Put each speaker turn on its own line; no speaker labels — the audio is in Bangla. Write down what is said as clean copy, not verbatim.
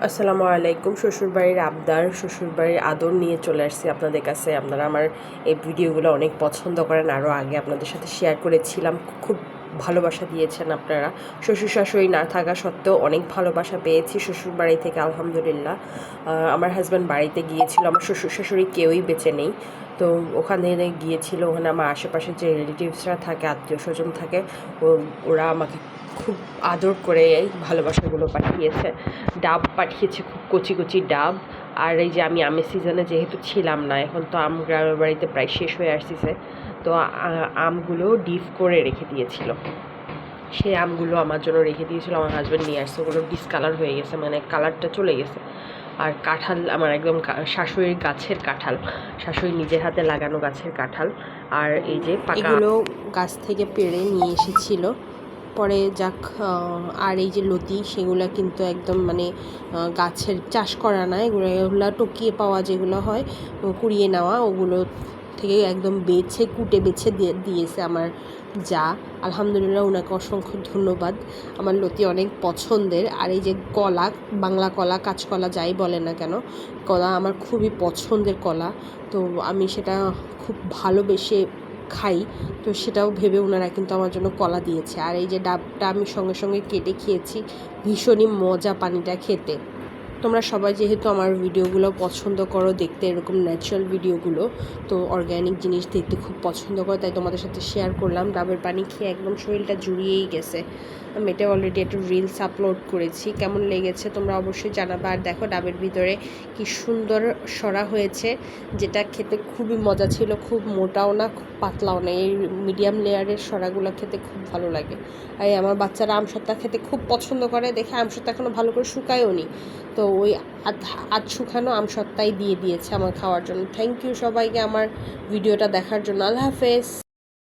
আসসালামু আলাইকুম। শ্বশুরবাড়ির আবদার, শ্বশুরবাড়ির আদর নিয়ে চলে আসছি আপনাদের কাছে। আপনারা আমার এই ভিডিওগুলো অনেক পছন্দ করেন, আরও আগে আপনাদের সাথে শেয়ার করেছিলাম। খুব ভালোবাসা দিয়েছেন আপনারা। শ্বশুর শাশুড়ি না থাকা সত্ত্বেও অনেক ভালোবাসা পেয়েছি শ্বশুরবাড়ি থেকে, আলহামদুলিল্লাহ। আমার হাজব্যান্ড বাড়িতে গিয়েছিল, আমার শ্বশুর শাশুড়ি কেউই বেঁচে নেই। তো ওখানে গিয়েছিল, ওখানে আমার আশেপাশে যে রিলেটিভসরা থাকে, আত্মীয় স্বজন থাকে, ওরা আমাকে খুব আদর করে এই ভালোবাসাগুলো পাঠিয়েছে। ডাব পাঠিয়েছে, খুব কচি কচি ডাব। আর এই যে আমি আমের সিজনে যেহেতু ছিলাম না, এখন তো আম গ্রামের বাড়িতে প্রায় শেষ হয়ে আসতেছে, তো আমগুলো ডিপ করে রেখে দিয়েছিল। সেই আমগুলো আমার জন্য রেখে দিয়েছিল, আমার হাজব্যান্ড নিয়ে আসছে। ওগুলো ডিসকালার হয়ে গেছে, মানে কালারটা চলে গেছে। আর কাঁঠাল আমার একদম শাশুড়ির গাছের কাঁঠাল, শাশুড়ি নিজের হাতে লাগানো গাছের কাঁঠাল। আর এই যে এগুলো গাছ থেকে পেড়ে নিয়ে এসেছিল পরে, যাক। আর এই যে লতি, সেগুলো কিন্তু একদম মানে গাছের চাষ করা না, এগুলো টকিয়ে পাওয়া যেগুলো হয়, কুড়িয়ে নেওয়া, ওগুলো থেকে একদম কুটে বেছে দিয়েছে আমার যা। আলহামদুলিল্লাহ, ওনাকে অসংখ্য ধন্যবাদ। আমার লতি অনেক পছন্দের। আর এই যে কলা, বাংলা কলা, কাঁচকলা যাই বলে না কেন, কলা আমার খুবই পছন্দের কলা। তো আমি সেটা খুব ভালোবেসে খাই, তো সেটাও ভেবে ওনারা কিন্তু আমার জন্য কলা দিয়েছে। আর এই যে ডাবটা আমি সঙ্গে সঙ্গে কেটে খেয়েছি, ভীষণই মজা পানিটা খেতে। তোমরা সবাই যেহেতু আমার ভিডিওগুলো পছন্দ করো দেখতে, এরকম ন্যাচারাল ভিডিওগুলো, তো অর্গ্যানিক জিনিস দেখতে খুব পছন্দ করো, তাই তোমাদের সাথে শেয়ার করলাম। ডাবের পানি খেয়ে একদম শরীরটা জুড়িয়েই গেছে। আমি এটা অলরেডি একটা রিলস আপলোড করেছি, কেমন লেগেছে তোমরা অবশ্যই জানাবা। আর দেখো ডাবের ভিতরে কি সুন্দর সরা হয়েছে, যেটা খেতে খুবই মজা ছিল। খুব মোটাও না, খুব পাতলাও না, এই মিডিয়াম লেয়ারের সরাগুলো খেতে খুব ভালো লাগে। আর আমার বাচ্চারা আমসত্ত্বা খেতে খুব পছন্দ করে দেখে আমসত্ত্বা এখনও ভালো করে শুকায়ও নি, তো ওই আধ শুকানো আমসত্ত্বাই দিয়ে দিয়েছে আমার খাওয়ার জন্য। থ্যাংক ইউ সবাইকে আমার ভিডিওটা দেখার জন্য। আল্লাহ হাফেজ।